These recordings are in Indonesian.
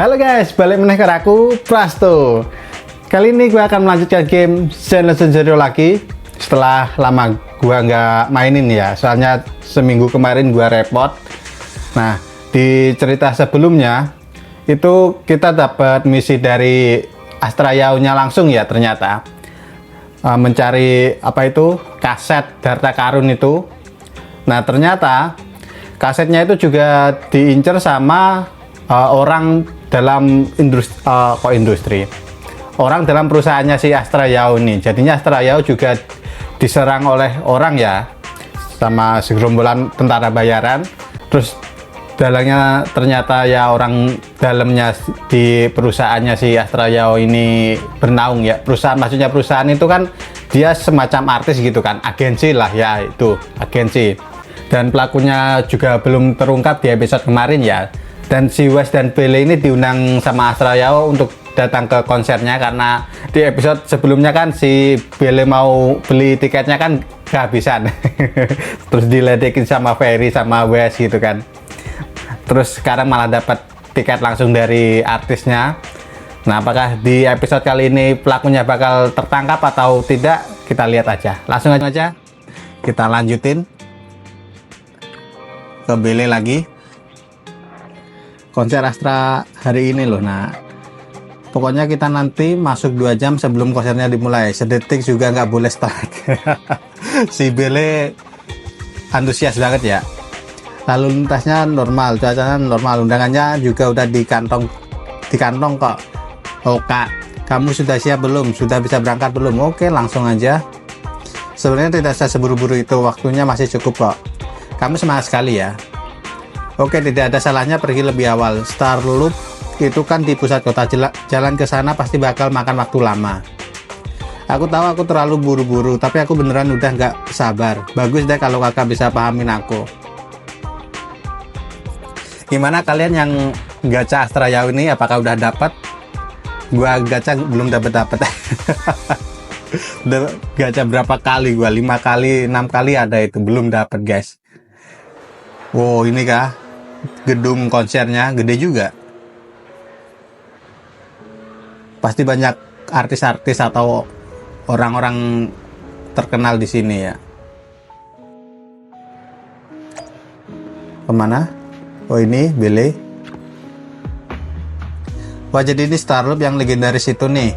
Halo guys, balik meneh ke aku Prasto. Kali ini gue akan melanjutkan game Zen Legend Zero lagi setelah lama gue nggak mainin ya. Soalnya seminggu kemarin gue repot. Nah, di cerita sebelumnya itu kita dapat misi dari Astra Yao-nya langsung ya ternyata. Mencari apa itu kaset harta karun itu. Nah, ternyata kasetnya itu juga diincar sama orang dalam industri orang dalam perusahaannya si Astra Yao ini. Jadinya Astra Yao juga diserang oleh orang ya, sama segerombolan tentara bayaran. Terus dalangnya ternyata ya orang dalamnya di perusahaannya si Astra Yao ini bernaung ya. Perusahaan, maksudnya perusahaan itu kan dia semacam artis gitu kan, agensi lah ya, itu agensi. Dan pelakunya juga belum terungkap di episode kemarin ya. Dan si Wes dan Bele ini diundang sama Astra Yao untuk datang ke konsernya, karena di episode sebelumnya kan si Bele mau beli tiketnya kan kehabisan. Terus diledekin sama Ferry sama Wes gitu kan. Terus sekarang malah dapat tiket langsung dari artisnya. Nah, apakah di episode kali ini pelakunya bakal tertangkap atau tidak, kita lihat aja. Langsung aja kita lanjutin ke Bele lagi. Konser Astra hari ini loh. Nah, pokoknya kita nanti masuk 2 jam sebelum konsernya dimulai. Sedetik juga nggak boleh start. Si Bele antusias banget ya. Lalu lintasnya normal, cuacanya normal, undangannya juga udah di kantong kok. Oh kak, kamu sudah siap belum? Sudah bisa berangkat belum? Oke, langsung aja. Sebenarnya tidak usah seburu-buru itu, waktunya masih cukup kok. Kamu semangat sekali ya. Oke, tidak ada salahnya pergi lebih awal. Starloop itu kan di pusat kota, jalan ke sana pasti bakal makan waktu lama. Aku tahu aku terlalu buru-buru, tapi aku beneran udah nggak sabar. Bagus deh kalau kakak bisa pahamin aku. Gimana kalian yang gacha Astra Yao ini, apakah udah dapat? Gua gacha belum dapat. Udah gacha berapa kali gua? 5 kali, 6 kali ada itu, belum dapat guys. Wow, ini kah gedung konsernya gede juga. Pasti banyak artis-artis atau orang-orang terkenal di sini ya. Kemana? Oh, ini Bele. Wah, jadi ini Starloop yang legendaris itu nih.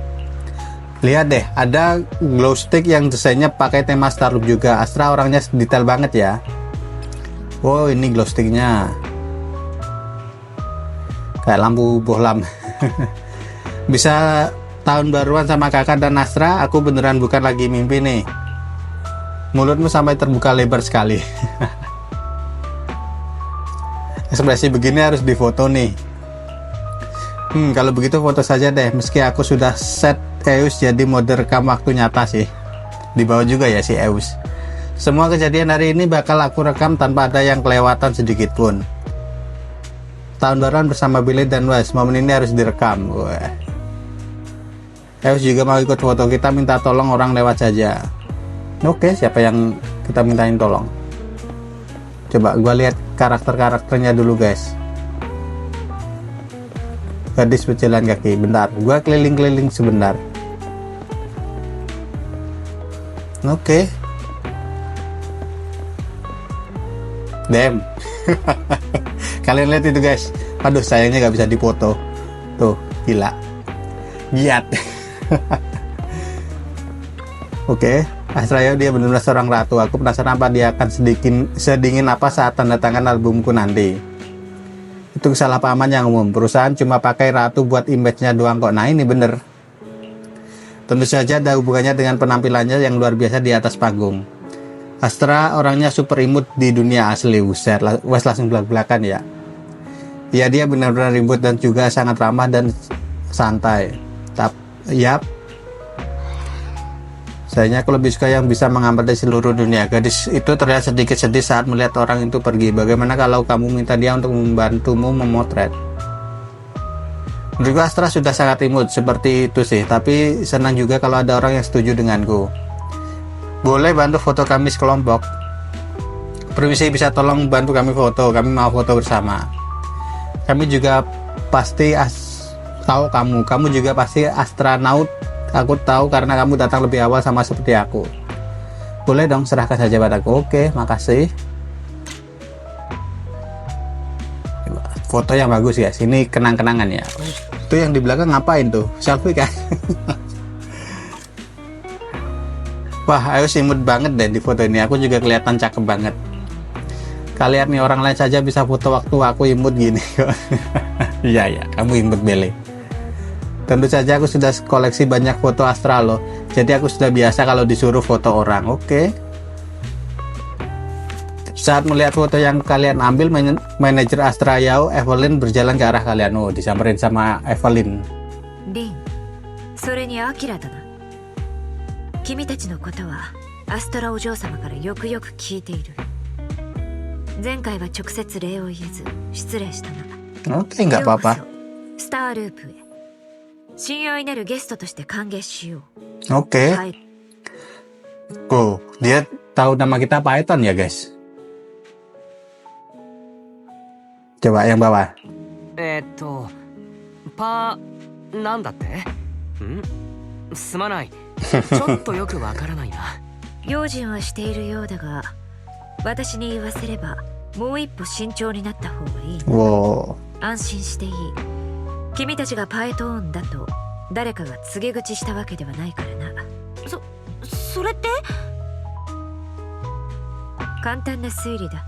Lihat deh, ada glow stick yang desainnya pakai tema Starloop juga. Astra orangnya detail banget ya. Wow, ini glow sticknya kayak lampu bohlam. Bisa tahun baruan sama kakak dan Astra, aku beneran bukan lagi mimpi nih. Mulutmu sampai terbuka lebar sekali. Ekspresi begini harus difoto nih. Kalau begitu foto saja deh, meski aku sudah set Eus jadi mode rekam waktu nyata sih. Di bawah juga ya si Eus. Semua kejadian hari ini bakal aku rekam tanpa ada yang kelewatan sedikit pun. Tahun baruan bersama Bele dan Wes, momen ini harus direkam. Wah. Eus juga mau ikut foto, kita minta tolong orang lewat saja. Oke, siapa yang kita mintain tolong? Coba gua lihat karakter-karakternya dulu guys. Gadis berjalan kaki, bentar, gua keliling-keliling sebentar. Oke. Damn. Kalian lihat itu guys. Aduh, sayangnya nggak bisa dipoto. Tuh, gila. Giat. Oke, Astra Yao dia benar-benar seorang ratu. Aku penasaran apa dia akan sedingin apa saat tanda tangan albumku nanti. Itu kesalahpahaman yang umum. Perusahaan cuma pakai ratu buat image-nya doang kok. Nah, ini bener. Tentu saja ada hubungannya dengan penampilannya yang luar biasa di atas panggung. Astra orangnya super imut di dunia asli. Uset, Wes langsung belak-belakan ya. Ya, dia benar-benar ribut dan juga sangat ramah dan santai. Yap. Sayangnya aku lebih suka yang bisa mengamati seluruh dunia. Gadis itu terlihat sedikit sedih saat melihat orang itu pergi. Bagaimana kalau kamu minta dia untuk membantumu memotret? Menurutku Astra sudah sangat imut seperti itu sih. Tapi senang juga kalau ada orang yang setuju denganku. Boleh bantu foto kami sekelompok? Permisi, bisa tolong bantu kami foto? Kami mau foto bersama. Kami juga pasti tahu kamu juga pasti astronaut. Aku tahu karena kamu datang lebih awal sama seperti aku. Boleh dong serahkan saja padaku. Oke, makasih. Foto yang bagus guys. Ini kenang-kenangan ya. Itu yang di belakang ngapain tuh? Selfie kan? Wah, ayo imut banget deh di foto ini. Aku juga kelihatan cakep banget. Kalian nih orang lain saja bisa foto waktu aku imut gini. Iya ya, kamu imut Bele. Tentu saja aku sudah koleksi banyak foto Astra loh. Jadi aku sudah biasa kalau disuruh foto orang. Oke. Saat melihat foto yang kalian ambil, manajer Astra Yao, Evelyn berjalan ke arah kalian. Oh, disamperin sama Evelyn. Lin, それにアキラだな。君たちのことはアストラお嬢様からよくよく聞いている。前回は直接礼を言えず失礼したな。Oke, nggak apa-apa. スターループへ。親愛なるゲストとして歓迎しよう。Oke. Oh, dia tahu nama kita Python ya guys. Coba yang bawah. なんだって？すまない。ちょっとよくわからないな。用心はしているようだが、私に言わせればもう一歩慎重になった方がいい。安心していい。君たちがパエトーンだと誰かが告げ口したわけではないからな。それって簡単な推理だ。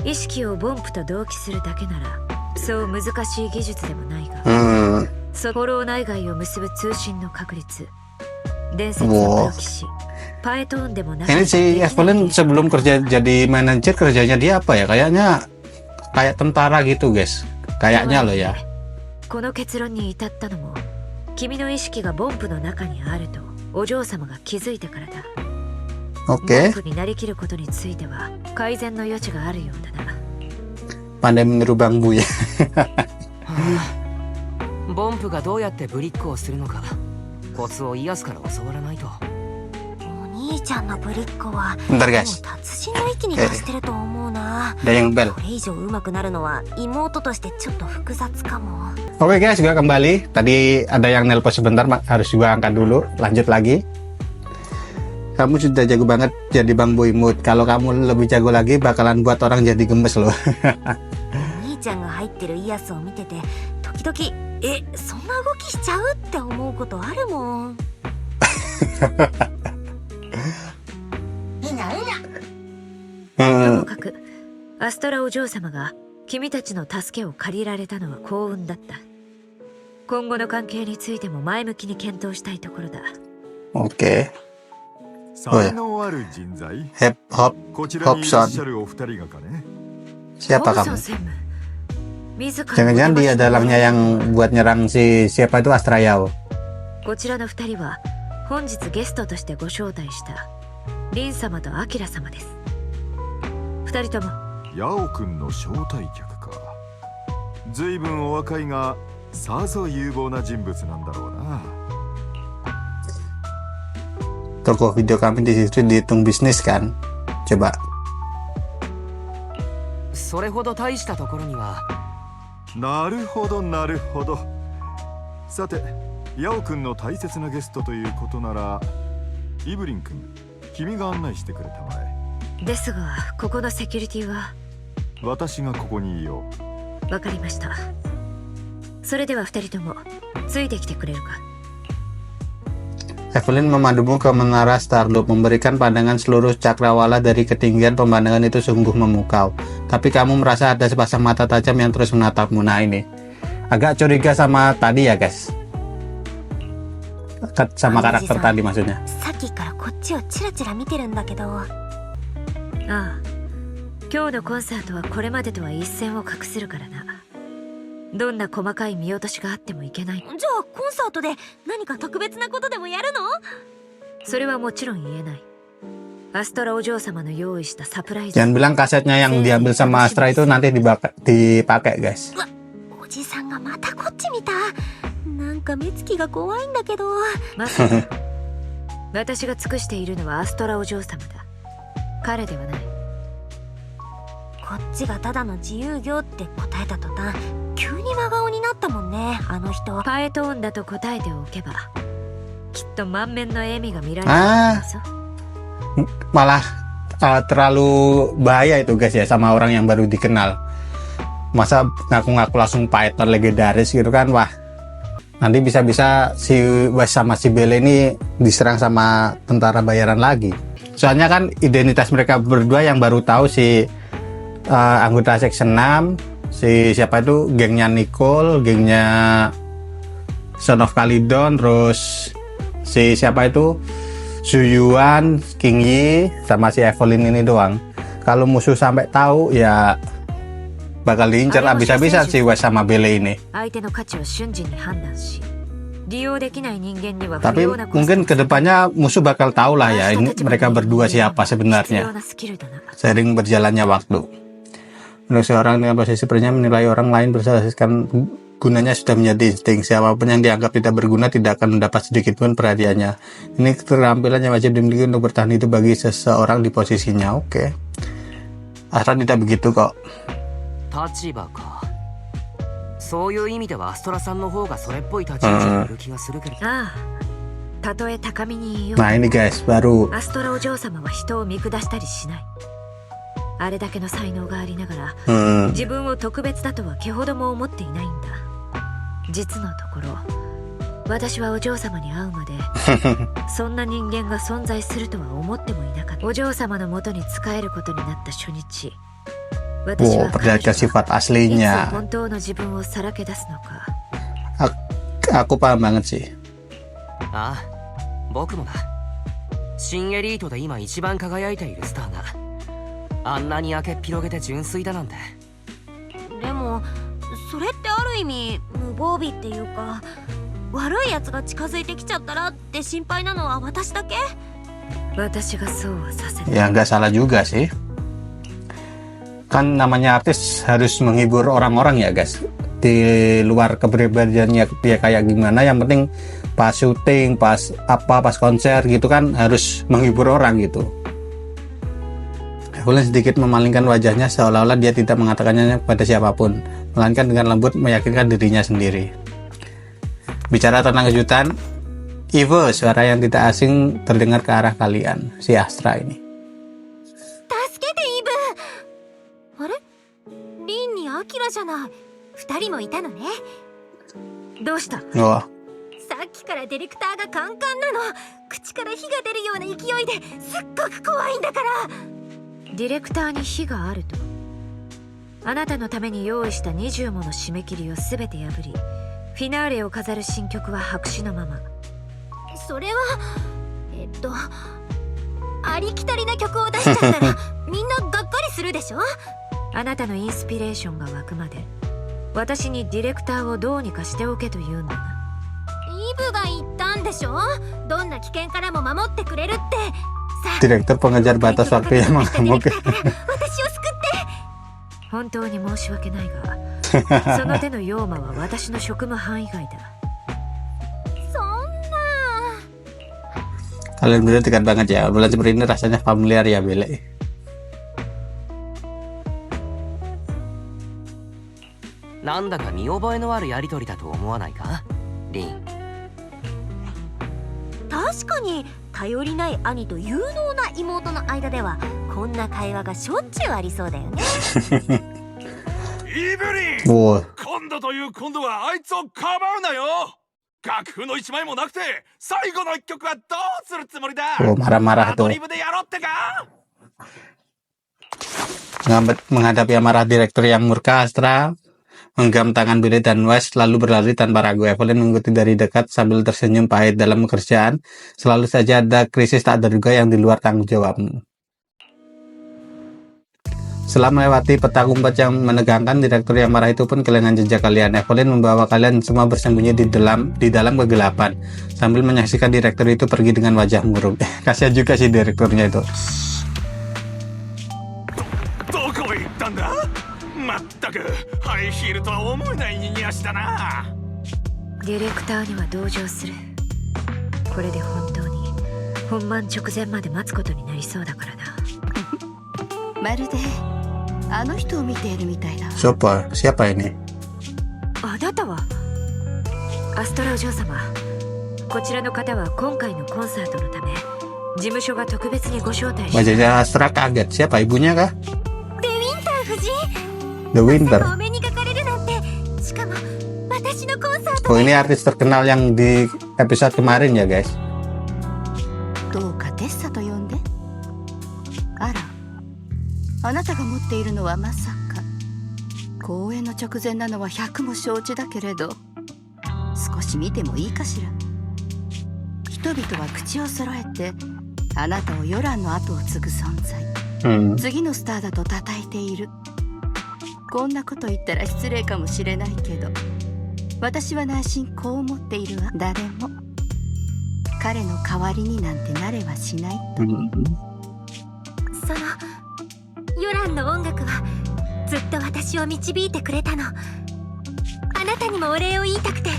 意識をボンプと同期するだけならそう難しい技術でもないが、フォロー内外を結ぶ通信の確率、伝説のプロ騎士パエトーンでもない。 Ini si Evelyn sebelum kerja jadi manajer, kerjanya dia apa ya? Kayaknya kayak tentara gitu guys. Kayaknya loh ya. この結論に至ったのも君の意識がボンプの中にあるとお嬢様が気づいてからだ。Oke. ボンプになりきることについては改善の余地があるようだな。 Pandai meniru Bang Bu ya. ボンプがどうやってブリックをするのかコツをイアスから教わらないと。お兄ちゃんのブリックは Bentar guys. 達人の域に達してると思うな。 Ada yang bel. これ以上上手くなるのは妹としてちょっと複雑かも。 Oke guys, juga kembali. Tadi ada yang nelpon sebentar, harus juga angkat dulu. Lanjut lagi. Kamu sudah jago banget jadi Bang Boy Mood. Kalau kamu lebih jago lagi, bakalan buat orang jadi gemes loh. お兄ちゃんが入ってるイアスを見てて、時々そんな動きしちゃうって思うことあるもん。ともかくアストラお嬢様が君たちの助けを借りられたのは幸運だった。今後の関係についても前向きに検討したいところだ。 Oke. 才能ある人材。こちらにいらっしゃるお二人がかね。 Siapa ホブソ kamu? ン専務、自ら Jangan-jangan dia dalangnya yang buat nyerang si siapa itu Astra Yao. こちらの二人は本日ゲストとしてご招待したリン様とアキラ様です。二人ともヤオくんの招待客か。ずいぶんお若いがさぞ有望な人物なんだろうな。 Toko video kami di situ dihitung bisnis kan? Coba. それほど大したところには。なるほどなるほど。さて、ヤオくんの大切なゲストということなら、イブリンくん、君が案内してくれたまえ。ですが、ここのセキュリティは私がここにいよう。わかりました。それでは二人ともついてきてくれるか。 Evelyn memadumu ke menara Starloop, memberikan pandangan seluruh cakrawala dari ketinggian. Pemandangan itu sungguh memukau. Tapi kamu merasa ada sepasang mata tajam yang terus menatapmu. Nah ini, agak curiga sama tadi ya guys. Sama karakter tadi maksudnya. さっきからこっちをチラチラ見てるんだけど。ああ、今日のコンサートはこれまでとは一線を画するからな。どんな細かい見落としがあってもいけない。じゃあコンサートで何か特別なことでもやるの？それはもちろん言えない。アストラお嬢様の用意したサプライズ。 Jangan bilang kasetnya yang diambil sama Astra itu nanti dipakai guys. おじさんがまたこっち見た。なんか目つきが怖いんだけど。まさか私が尽くしているのはアストラお嬢様だ。彼ではない。こっちがただの自由業って答えた途端、急にな顔になったもんね、あの人。パエトーンだと答えておけばきっと満面の笑みが見られるはず。 Malah terlalu bahaya itu guys ya sama orang yang baru dikenal. Masa ngaku-ngaku langsung fighter legendaris gitu kan, wah nanti bisa-bisa si Wes sama si Belle ini diserang sama tentara bayaran lagi. Soalnya kan identitas mereka berdua yang baru tahu si anggota Section 6, si siapa itu, gengnya Nicole, gengnya Son of Calydon, terus si siapa itu Zuyuan, King Yi, sama si Evelyn ini doang. Kalau musuh sampai tahu ya bakal diincar habis-habisan si Wes sama Belle ini. 相手の価値を瞬時に判断し利用できない人間には不 Tapi 要なコスト mungkin kedepannya musuh bakal tahu lah ya ini mereka berdua siapa 必要 sebenarnya なスキルだな。 seiring berjalannya waktu. Menurut seorang dengan posisi sepertinya menilai orang lain berdasarkan gunanya sudah menjadi insting. Siapapun yang dianggap tidak berguna tidak akan mendapat sedikit pun perhatiannya. Ini keterampilan yang wajib dimiliki untuk bertahan hidup bagi seseorang di posisinya. Oke. Astra tidak begitu kok. 立場か。そういう意味ではアストラさんの方がそれっぽい立ち位置にいる気がするけど。ああ、たとえ高みにいよう Nah ini guys baru アストラお嬢様は人を見下したりしない。あれだけの才能がありながら 自分を特別だとは毛ほども思っていないんだ。実のところ私はお嬢様に会うまでそんな人間が存在するとは思ってもいなかった。お嬢様の元に仕えることになった初日、私 wow, は彼女 perlihatkan sifat がいつ aslinya. 本当の自分をさらけ出すのか。 Aku paham banget sih. ああ、僕もだ。新エリートで今一番輝いているスターがあんなに明けっ広げて純粋だなんて。でもそれってある意味無防備っていうか、悪いやつが近づいてきちゃったらって心配なのは私だけ？私がそうはさせない。 Ya nggak salah juga sih. Kan namanya artis harus menghibur orang-orang ya guys. Di luar kepribadiannya dia kayak gimana, yang penting pas syuting, pas konser gitu kan harus menghibur orang gitu. Evelyn sedikit memalingkan wajahnya seolah-olah dia tidak mengatakannya kepada siapapun, melainkan dengan lembut meyakinkan dirinya sendiri. Bicara tentang kejutan, Ivo, suara yang tidak asing terdengar ke arah kalian, si Astra ini. 助けてイブ。あれ？リンにアキラじゃない。二人もいたのね。どうした？ Oh, さっきからディレクターがカンカンなの。口から火が出るような勢いですっごく怖いんだから。ディレクターに非があると？あなたのために用意した20もの締め切りを全て破り、フィナーレを飾る新曲は白紙のまま。それはありきたりな曲を出しちゃったらみんながっかりするでしょ。あなたのインスピレーションが湧くまで私にディレクターをどうにかしておけと言うんだな。イブが言ったんでしょ。どんな危険からも守ってくれるって。さあ、 direktur pengejar batas waktu yang 私を救 mengamuk. って。本当に申し訳ないがその手の妖魔は私の職務範囲外だ。そんな。 Kalian bener dekat banget ya, bulan seperti ini rasanya familiar ya Belle. なんだか見覚えのあるやりとりだと思わないか、リン。確かに頼りない兄と有能な妹の間ではこんな会話がしょっちゅうありそうだよね。イブリン、 Wow, 今度という今度はあいつをかばうなよ。楽譜の一枚もなくて最後の一曲はどうするつもりだ。 marah-marah アド tuh. リブでやろうってか。 Menghadapi amarah direktur yang murka, Astra menggenggam tangan Belle dan Wes lalu berlari tanpa ragu. Evelyn mengikuti dari dekat sambil tersenyum pahit. Dalam pekerjaan selalu saja ada krisis tak terduga yang di luar tanggung jawabmu. Setelah melewati peta umpet yang menegangkan, direktur yang marah itu pun kehilangan jejak kalian. Evelyn membawa kalian semua bersembunyi di dalam kegelapan sambil menyaksikan direktur itu pergi dengan wajah murung. Kasihan juga si direkturnya itu. どこへ行ったんだ。まったくハイヒールとは思えない逃げ足だな。ディレクターには同情する。これで本当に本番直前まで待つことになりそうだからな。まるであの人を見ているみたいだ。 Siapa ini? あなたはアストラお嬢様、こちらの方は今回のコンサートのため事務所が特別にご招待して Wajahnya Astra kaget. Siapa ibunya kah? デウィンター夫人 The Winter. お目にかかれるなんて、しかも私のコンサート Oh, ini artis terkenal yang di episode kemarin ya guys. どうかテッサと呼んで。あら、あなたが持っているのはまさか。公演の直前なのは100も承知だけれど、少し見てもいいかしら。人々は口を揃えてあなたをヨランの後を継ぐ存在、次のスターだと称えている。こんなこと言ったら失礼かもしれないけど、私は内心こう思っているわ。誰も彼の代わりになんてなれはしないと。そのヨランの音楽はずっと私を導いてくれたの。あなたにもお礼を言いたくて、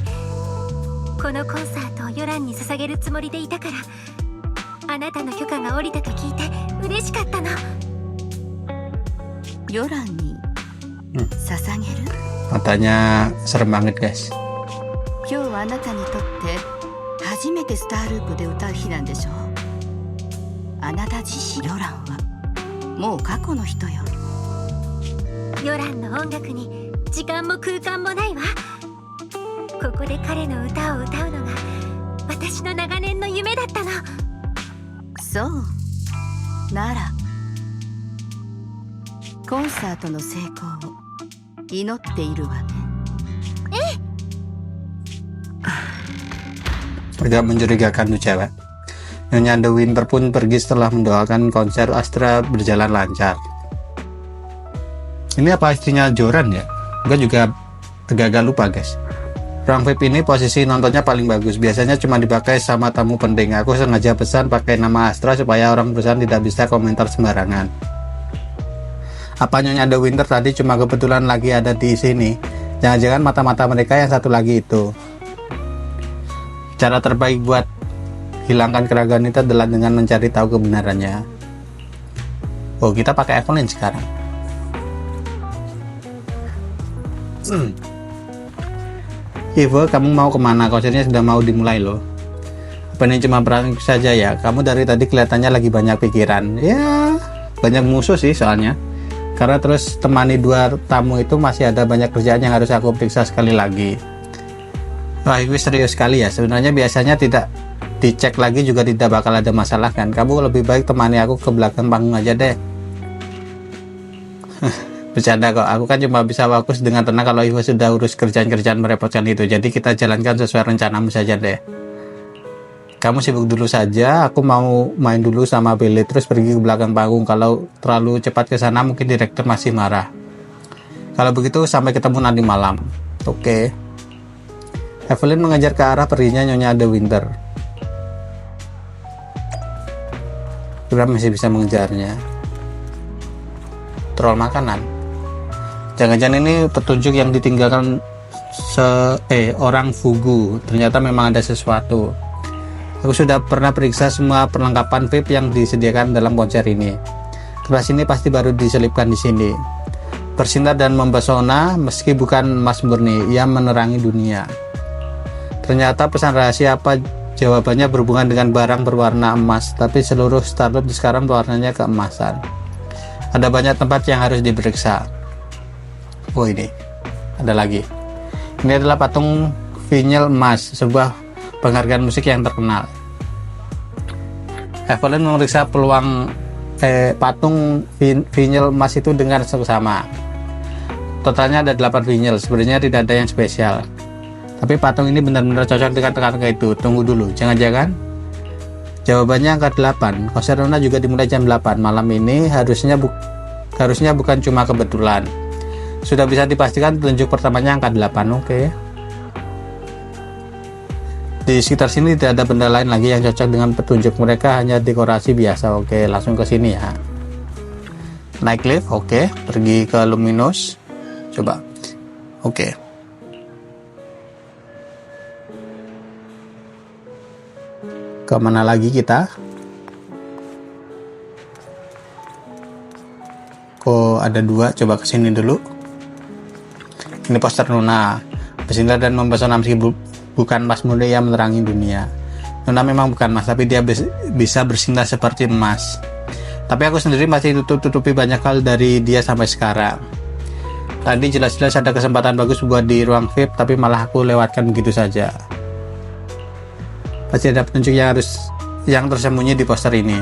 このコンサートをヨランに捧げるつもりでいたから、あなたの許可が下りたと聞いて嬉しかったの。ヨランに捧げる。 Matanya serem banget guys. 今日はあなたにとって初めてスターループで歌う日なんでしょう。あなた自身、ヨランはもう過去の人よ。ヨランの音楽に時間も空間もないわ。ここで彼の歌を歌うのが私の長年の夢だったの。そうならコンサートの成功を祈っているわね。Agak mencurigakan tuh cewek. Nyonya The Winter pun pergi setelah mendoakan konser Astra berjalan lancar. Ini apa istrinya Joran ya? Gue juga agak lupa guys. Ruang VIP ini posisi nontonnya paling bagus. Biasanya cuma dipakai sama tamu penting. Aku sengaja pesan pakai nama Astra supaya orang perusahaan tidak bisa komentar sembarangan. Apa Nyonya The Winter tadi cuma kebetulan lagi ada di sini? Jangan-jangan mata-mata mereka yang satu lagi itu. Cara terbaik buat hilangkan keraguan itu adalah dengan mencari tahu kebenarannya. Oh, kita pakai Evelyn sekarang. Ivo, kamu mau kemana? Konsernya sudah mau dimulai loh. Apa ini cuma perang saja ya? Kamu dari tadi kelihatannya lagi banyak pikiran. Ya, banyak musuh sih soalnya. Karena terus temani dua tamu itu masih ada banyak kerjaan yang harus aku periksa sekali lagi. Wah, ini serius sekali ya. Sebenarnya biasanya tidak dicek lagi juga tidak bakal ada masalah kan. Kamu lebih baik temani aku ke belakang panggung aja deh. Bercanda kok, aku kan cuma bisa fokus dengan tenang kalau Ivo sudah urus kerjaan-kerjaan merepotkan itu. Jadi kita jalankan sesuai rencanamu saja deh. Kamu sibuk dulu saja, aku mau main dulu sama Billy terus pergi ke belakang panggung. Kalau terlalu cepat ke sana mungkin direktur masih marah. Kalau begitu sampai ketemu nanti malam. Oke. Evelyn mengejar ke arah perginya Nyonya The Winter. Kita masih bisa mengejarnya. Troll makanan. Jangan-jangan ini petunjuk yang ditinggalkan orang Fugu. Ternyata memang ada sesuatu. Aku sudah pernah periksa semua perlengkapan VIP yang disediakan dalam konser ini. Kertas ini pasti baru diselipkan di sini. Bersinar dan mempesona, meski bukan emas murni, ia menerangi dunia. Ternyata pesan rahasia apa jawabannya berhubungan dengan barang berwarna emas, tapi seluruh Starloop sekarang warnanya keemasan. Ada banyak tempat yang harus diperiksa. Oh, ini ada lagi. Ini adalah patung vinyl emas, sebuah penghargaan musik yang terkenal. Evelyn memeriksa peluang patung vinyl emas itu dengan seksama. Totalnya ada 8 vinyl, sebenarnya tidak ada yang spesial. Tapi patung ini benar-benar cocok dengan teka-teka itu. Tunggu dulu, jangan-jangan jawabannya angka 8. Konser Luna juga dimulai jam 8 malam ini. Harusnya bukan cuma kebetulan. Sudah bisa dipastikan petunjuk pertamanya angka 8. Oke. Di sekitar sini tidak ada benda lain lagi yang cocok dengan petunjuk mereka, hanya dekorasi biasa. Oke, langsung ke sini ya. Naik lift, oke. Pergi ke Luminous. Coba. Oke. Kemana lagi kita? Kok ada 2? Coba kesini dulu. Ini poster Luna. bersinar dan mempesona meski bukan emas murni yang menerangi dunia. Nona memang bukan emas, tapi dia bisa bersinar seperti emas. Tapi aku sendiri masih tutupi banyak hal dari dia sampai sekarang. Tadi jelas-jelas ada kesempatan bagus buat di ruang VIP, tapi malah aku lewatkan begitu saja. Pasti ada petunjuk yang tersembunyi di poster ini.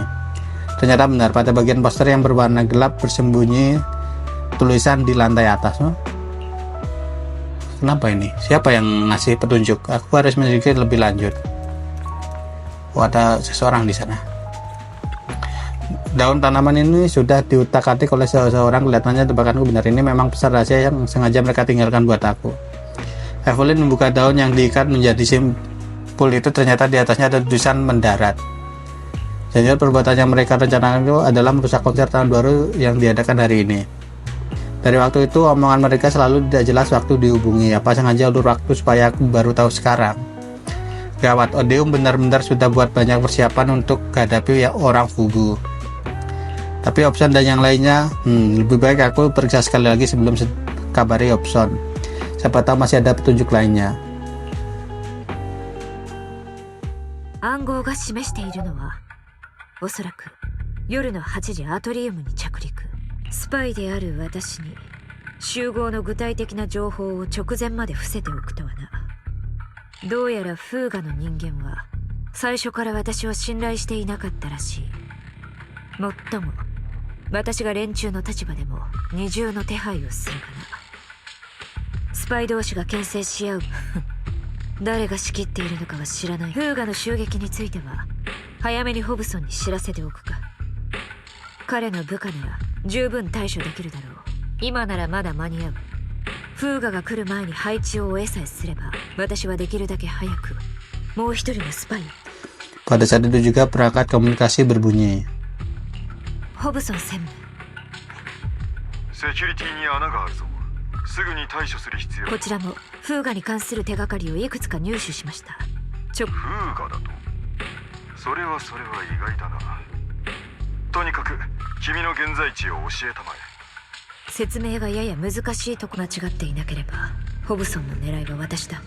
Ternyata benar, pada bagian poster yang berwarna gelap bersembunyi tulisan di lantai atas. Kenapa ini? Siapa yang ngasih petunjuk? Aku harus menyelidiki lebih lanjut. Ada seseorang di sana. Daun tanaman ini sudah diutak-atik oleh seseorang. Kelihatannya tebakanku benar, ini memang pesan rahasia yang sengaja mereka tinggalkan buat aku. Evelyn membuka daun yang diikat menjadi simpul itu. Ternyata di atasnya ada tulisan mendarat. Jadi perbuatan yang mereka rencanakan itu adalah merusak konser tahun baru yang diadakan hari ini. Dari waktu itu omongan mereka selalu tidak jelas waktu dihubungi. Apa sengaja ulur waktu supaya aku baru tahu sekarang. Gawat, Odeum benar-benar sudah buat banyak persiapan untuk menghadapi orang Fugu. Tapi Opson dan yang lainnya, lebih baik aku periksa sekali lagi sebelum kabari Opson. Siapa tahu masih ada petunjuk lainnya. 暗号が示しているのはおそらく夜の8時アトリウムに着陸。スパイである私に集合の具体的な情報を直前まで伏せておくとはな。どうやらフーガの人間は最初から私を信頼していなかったらしい。もっとも私が連中の立場でも二重の手配をするかな。スパイ同士が牽制し合う誰が仕切っているのかは知らない。フーガの襲撃については早めにホブソンに知らせておくか。彼の部下なら十分対処できるだろう。今ならまだ間に合う。フーガが来る前に配置を終えさえすれば私はできるだけ早くもう一人のスパイ。 Pada saat itu juga perangkat komunikasi berbunyi. ホブソン専務。セキュリティに穴があるぞ。すぐに対処する必要。こちらもフーガに関する手がかりをいくつか入手しました。フーガだと。それは意外だな。とにかく君の現在地を教えたまえ。説明がやや難しいとこ間違っていなければホブソンの狙いは私だ。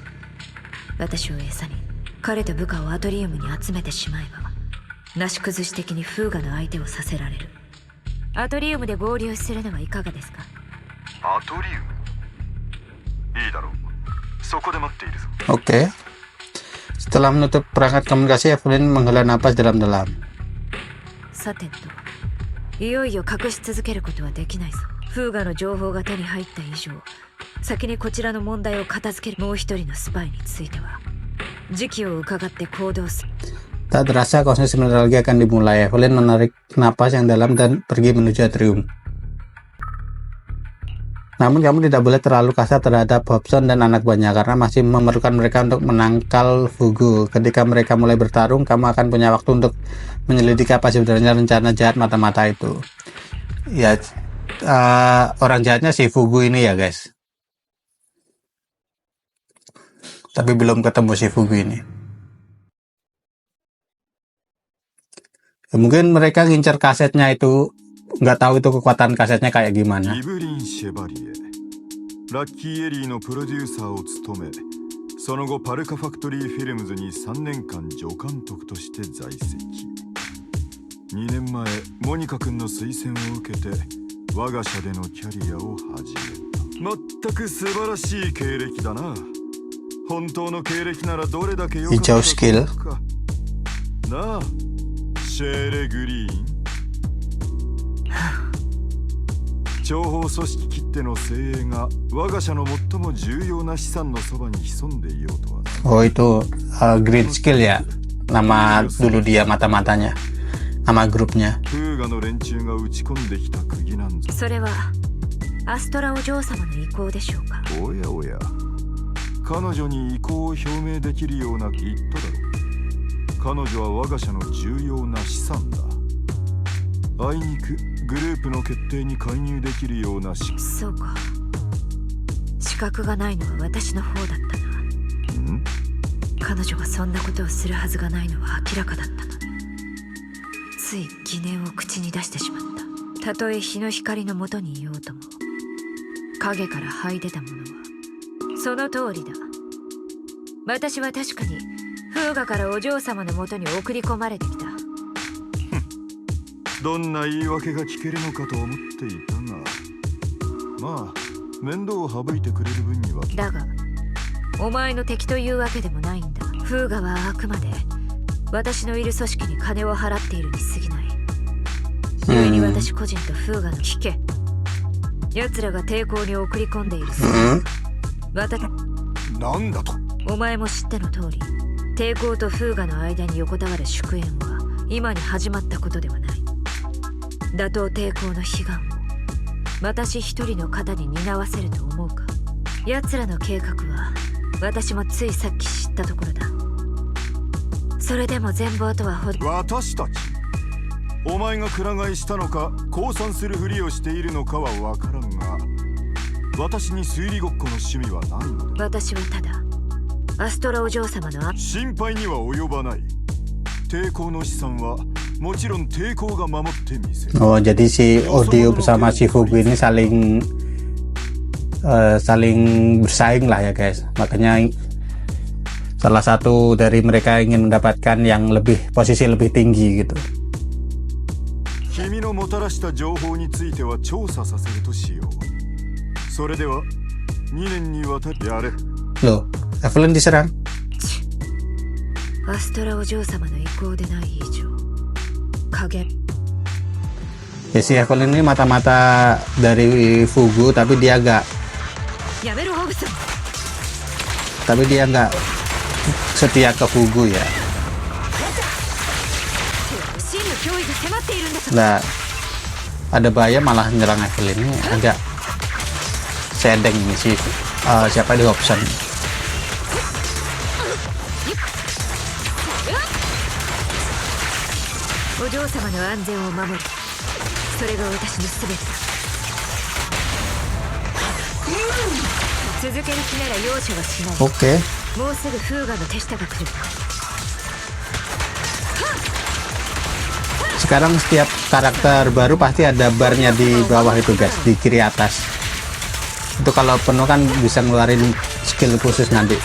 私を餌に彼と部下をアトリウムに集めてしまえばなし崩し的にフーガの相手をさせられる。アトリウムで合流するのはいかがですか。アトリウムいいだろう。そこで待っているぞ。 Oke. Setelah menutup perangkat komunikasi, Evelyn menghela napas dalam-dalam. さてと、いよいよ隠し続けることはできないぞ。フーガの情報が手に入った以上、先にこちらの問題を片付ける。もう一人のスパイについては時期を伺って行動する。 Tak terasa konser sebentar lagi akan dimulai. Evelyn menarik napas yang dalam dan pergi menuju atrium. Namun kamu tidak boleh terlalu kasar terhadap Hobson dan anak buahnya karena masih memerlukan mereka untuk menangkal Fugu. Ketika mereka mulai bertarung, kamu akan punya waktu untuk menyelidiki apa sebenarnya rencana jahat mata-mata itu. Ya, orang jahatnya si Fugu ini ya guys. Tapi belum ketemu si Fugu ini. Ya, mungkin mereka ngincer kasetnya itu, nggak tahu itu kekuatan kasetnya kayak gimana. イブリン・シェバリエ、ラッキーエリーのプロデューサーを務め、その後パルカファクトリーフィルムズに3年間助監督として在籍。2年前モニカ君の推薦を受けて我が社でのキャリアを始めた。全く素晴らしい経歴だな。本当の経歴ならどれだけ良かったかなあ、シェーレ・グリーン。諜報組織きっての精鋭が我が社の最も重要な資産のそばに潜んでいようとは。 Oh itu Green Skill ya, nama dulu dia mata-matanya, nama grupnya. フーガの連中が打ち込んできた釘なんぞ。それはアストラお嬢様の意向でしょうか。おやおや、彼女に意向を表明できるような言っただろう。彼女は我が社の重要な資産だ。あいにくグループの決定に介入できるようなそうか、資格がないのは私の方だったな。彼女がそんなことをするはずがないのは明らかだったのに、つい疑念を口に出してしまった。たとえ日の光のもとにいようとも影から這い出たものはその通りだ。私は確かにフーガからお嬢様のもとに送り込まれてきた。どんな言い訳が聞けるのかと思っていたが、まあ面倒を省いてくれる分には。だがお前の敵というわけでもないんだ。フーガはあくまで私のいる組織に金を払っているに過ぎない。故に私個人とフーガの聞け。奴らが抵抗に送り込んでいる私なんだと。お前も知っての通り、抵抗とフーガの間に横たわる祝宴は今に始まったことではない。打倒抵抗の悲願を私一人の肩に担わせると思うか。奴らの計画は私もついさっき知ったところだ。それでも全貌とは私たち、お前がくら替えしたのか降参するふりをしているのかは分からんが、私に推理ごっこの趣味はないのだ。私はただアストラお嬢様の心配には及ばない。抵抗の資産はもちろん抵抗が守ってみせる。Oh, jadi si Odio bersama si Fugu ini saling bersaing lah ya guys. Makanya salah satu dari mereka ingin mendapatkan yang posisi lebih tinggi gitu. 君のもたらした情報については調査させるとしよう。それでは2年にわたりやれ。 Loh, Evelyn diserang. アストラお嬢様の意向でない以上、影。 Ya si Evelyn ini mata-mata dari Fugu tapi dia nggak setia ke Fugu ya. Nah, ada bahaya malah nyerang Evelyn ini agak sedeng nih si siapa di Hobson. お嬢様の安全を守る、それが私の全てだ。続ける気なら容赦はしない。 Oke. もうすぐフーガの手下が来る。 Sekarang setiap karakter baru pasti ada barnya di bawah itu guys, di kiri atas. Itu kalau penuh kan bisa ngeluarin skill khusus nanti.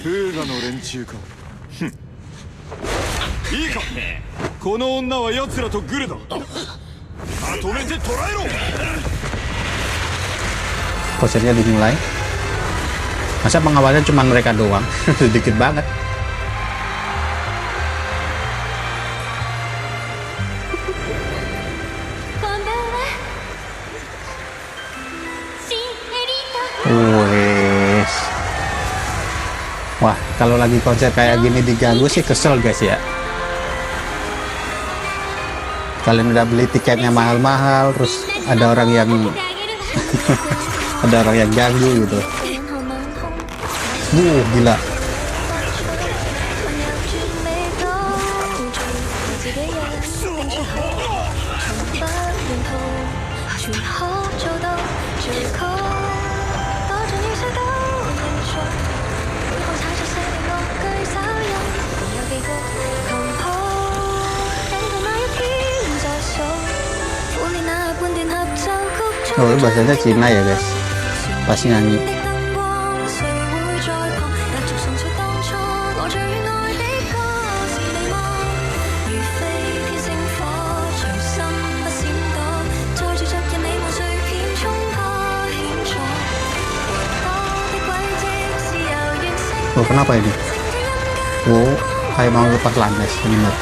Fugaの連中か。いいか、この女は奴らとグルだ。まとめて捕らえろ。 Prosesnya dimulai. Masa pengawalnya cuma mereka doang? Sedikit banget. Wes. Wah, kalau lagi konser kayak gini diganggu sih kesel guys ya. Kalian udah beli tiketnya mahal-mahal, terus ada orang yang ada orang yang ganggu gitu. Gila. Oh, bahasanya Cina ya guys, pasti nyanyi. Oh, kenapa ini? Oh, kayak mau lepas landas, bener.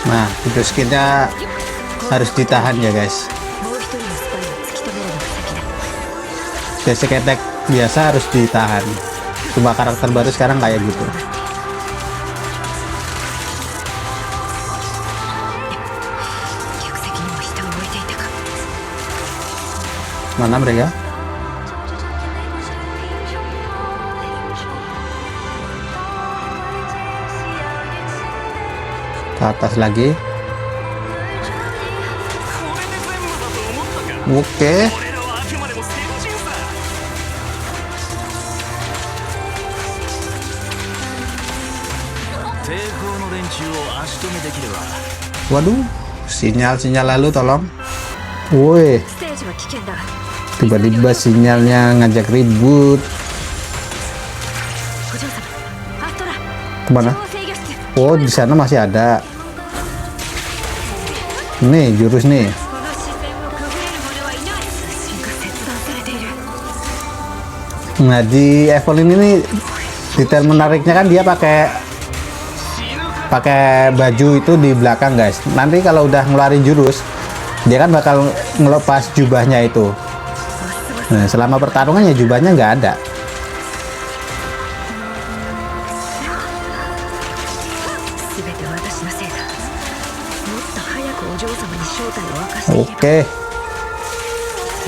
Nah, itu skinnya harus ditahan ya guys. もう一人のスパイを突き止めるのが先だ。 Basic attack biasa harus ditahan. Cuma karakter baru sekarang kayak gitu. 客席にも人を置いていたか。 Mana mereka? Ke atas lagi. Oke. Waduh, sinyal-sinyal lalu tolong. Woi, ステージは危険だ。 tiba-tiba sinyalnya ngajak ribut. お嬢様、アストラ、 Kemana? 中央制御室。 Oh, di sana masih ada. Nih, jurus nih. この視線をくぐれる者はいない。通信が切断されている。 Nah, di Evelyn ini detail menariknya kan dia pakai baju itu di belakang guys. Nanti kalau udah ngeluarin jurus, dia kan bakal ngelepas jubahnya itu. Nah, selama pertarungannya jubahnya nggak ada. すべて私のせいだ。もっと早くお嬢様に正体を明かしていれば。 Oke,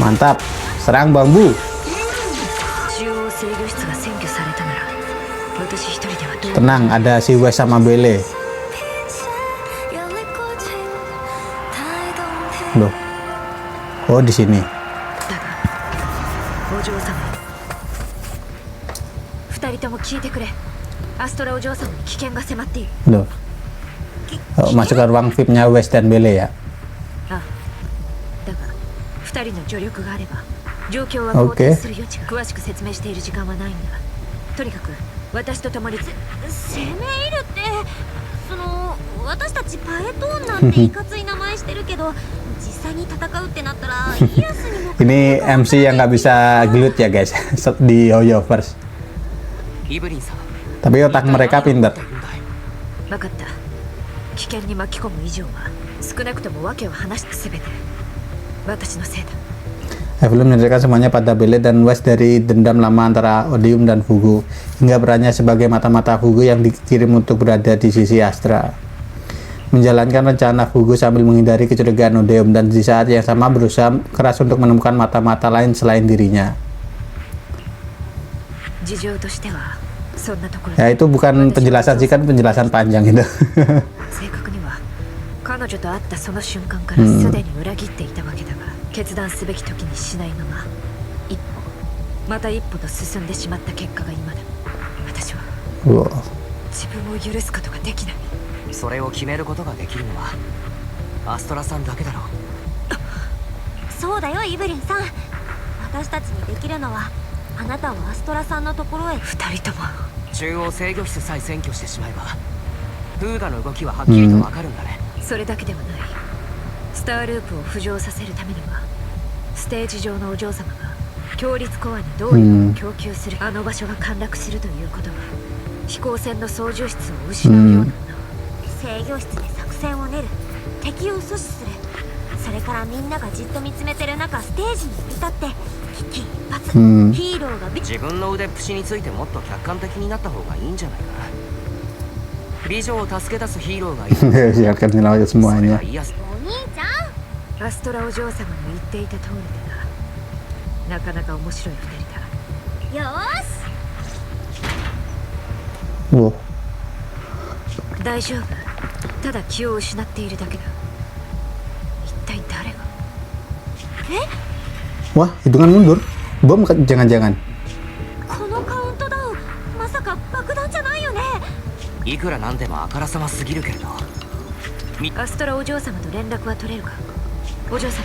mantap. Serang bambu. 中央制御室が占拠されたなら、私一人ではどう。 Tenang, ada si Wes sama Bele. Loh. Oh, di sini. だが、お嬢様。二人とも聞いてくれ。アストラお嬢様に危険が迫っている。 Loh. Oh, masuk ke ruang VIP-nya Wes dan Bele ya. ああ、だが二人の助力があれば状況は好転する余地が。詳しく説明している時間はないんだ。とにかく私と共に。攻め入るってその私たちパエトーンなんていかつい名前してるけど実際に戦うってなったらイアスにも Ini MC yang nggak bisa gelut ya guys di Hoyoverse. イブリンさん Tapi otak mereka pintar. 分かった。危険に巻き込む以上は少なくとも訳を話して全て私のせいだ。 Evelyn menceritakan semuanya pada Bele dan Wes dari dendam lama antara Odium dan Fugu, hingga perannya sebagai mata-mata Fugu yang dikirim untuk berada di sisi Astra. Menjalankan rencana Fugu sambil menghindari kecurigaan Odium, dan di saat yang sama berusaha keras untuk menemukan mata-mata lain selain dirinya. 事情としてはそんなところ。 Ya itu bukan penjelasan sih, kan penjelasan panjang itu. 正確には彼女と会ったその瞬間からすでに裏切っていたわけだが、決断すべき時にしないまま一歩また一歩と進んでしまった結果が今だ。私は Wow. 自分を許すことができない。それを決めることができるのはアストラさんだけだろう。そうだよイブリンさん。私たちにできるのはあなたをアストラさんのところへ。二人とも中央制御室さえ占拠してしまえばフーガの動きははっきりとわかるんだね。それだけではない。スターループを浮上させるためにはステージ上のお嬢様が強立コアに動力を供給する、あの場所が陥落するということは飛行船の操縦室を失うようなもの。制御室で作戦を練る、敵を阻止する、それからみんながじっと見つめてる中ステージに降り立って危機一髪、ヒーローが自分の腕っぷしについてもっと客観的になった方がいいんじゃないか。美女を助け出すヒーローがいる。 Siapkan menyelamatkan それ semuanya. はイアス。お兄ちゃん。アストラお嬢様の言っていた通りだな。なかなか面白い二人だ。よーし。 Wow. 大丈夫。ただ気を失っているだけだ。一体誰が。 Wah, hitungan mundur. Bom jangan-jangan. このカウントダウンまさか爆弾じゃないよね。いくらなんでもあからさますぎるけれど。アストラお嬢様と連絡は取れるか。お嬢様、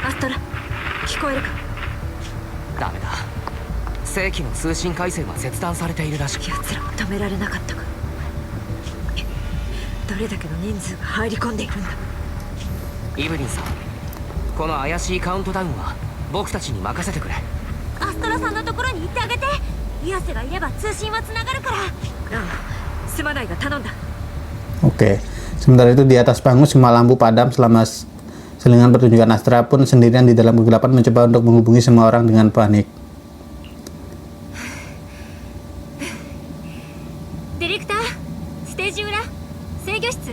アストラ、聞こえるか。ダメだ。正規の通信回線は切断されているらしく。奴らを止められなかったか。どれだけの人数が入り込んでいるんだ。イブリンさん、この怪しいカウントダウンは僕たちに任せてくれ。アストラさんのところに行ってあげて。イアセがいれば通信はつながるから。ああ、すまないが頼んだ。 Oke. Sementara itu di atas panggung semua lampu padam selama selingan pertunjukan. Astra pun sendirian di dalam kegelapan mencoba untuk menghubungi semua orang dengan panik. ディレクター、ステージ裏、制御室。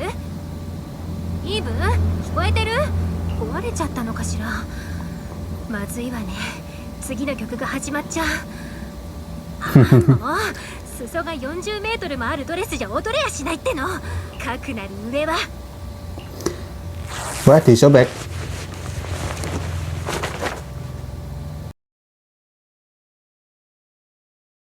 イーブ、聞こえてる？壊れちゃったのかしら。まずいわね。次の曲が始まっちゃう。もう裾が40メートルもあるドレスじゃ踊れやしないっての。かくなる上は。Wah, disobek.